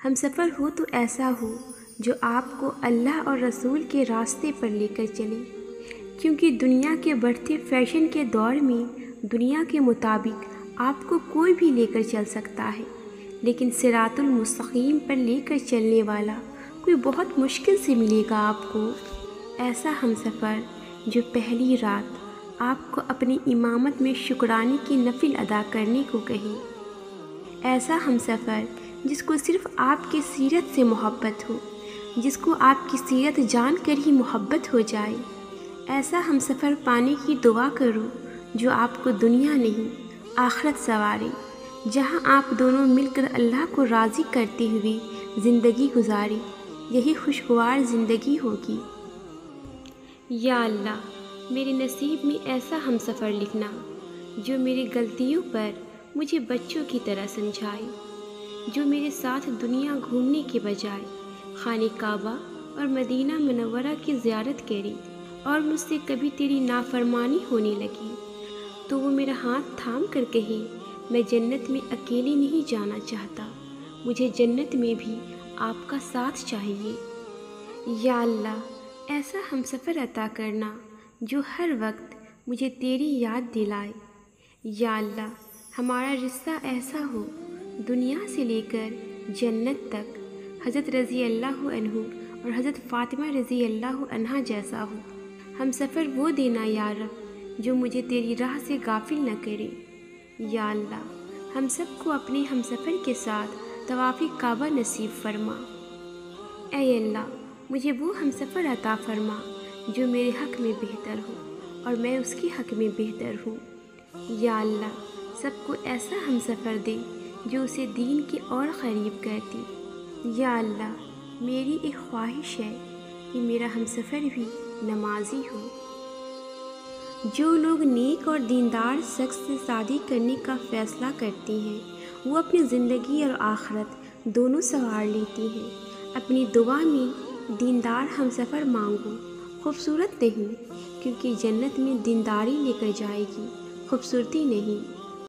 ہم سفر ہو تو ایسا ہو جو آپ کو اللہ اور رسول کے راستے پر لے کر چلے، کیونکہ دنیا کے بڑھتے فیشن کے دور میں دنیا کے مطابق آپ کو کوئی بھی لے کر چل سکتا ہے، لیکن صراط المستقیم پر لے کر چلنے والا کوئی بہت مشکل سے ملے گا آپ کو۔ ایسا ہم سفر جو پہلی رات آپ کو اپنی امامت میں شکرانے کی نفل ادا کرنے کو کہے، ایسا ہم سفر جس کو صرف آپ کی سیرت سے محبت ہو، جس کو آپ کی سیرت جان کر ہی محبت ہو جائے، ایسا ہم سفر پانے کی دعا کرو جو آپ کو دنیا نہیں آخرت سنوارے، جہاں آپ دونوں مل کر اللہ کو راضی کرتے ہوئے زندگی گزارے، یہی خوشگوار زندگی ہوگی۔ یا اللہ، میرے نصیب میں ایسا ہم سفر لکھنا جو میری غلطیوں پر مجھے بچوں کی طرح سمجھائے، جو میرے ساتھ دنیا گھومنے کے بجائے خانہ کعبہ اور مدینہ منورہ کی زیارت کرے، اور مجھ سے کبھی تیری نافرمانی ہونے لگی تو وہ میرا ہاتھ تھام کر کہے، میں جنت میں اکیلے نہیں جانا چاہتا، مجھے جنت میں بھی آپ کا ساتھ چاہیے۔ یا اللہ، ایسا ہم سفر عطا کرنا جو ہر وقت مجھے تیری یاد دلائے۔ یا اللہ، ہمارا رشتہ ایسا ہو دنیا سے لے کر جنت تک، حضرت رضی اللہ عنہ اور حضرت فاطمہ رضی اللہ عنہا جیسا ہو۔ ہم سفر وہ دینا یا رب جو مجھے تیری راہ سے غافل نہ کرے۔ یا اللہ، ہم سب کو اپنے ہم سفر کے ساتھ طواف کعبہ نصیب فرما۔ اے اللہ، مجھے وہ ہم سفر عطا فرما جو میرے حق میں بہتر ہو اور میں اس کے حق میں بہتر ہوں۔ یا اللہ، سب کو ایسا ہم سفر دے جو اسے دین کے اور قریب کرتی۔ یا اللہ، میری ایک خواہش ہے کہ میرا ہم سفر بھی نمازی ہو۔ جو لوگ نیک اور دیندار شخص سے شادی کرنے کا فیصلہ کرتے ہیں وہ اپنی زندگی اور آخرت دونوں سنوار لیتے ہیں۔ اپنی دعا میں دیندار ہم سفر مانگو، خوبصورت نہیں، کیونکہ جنت میں دینداری لے کر جائے گی، خوبصورتی نہیں۔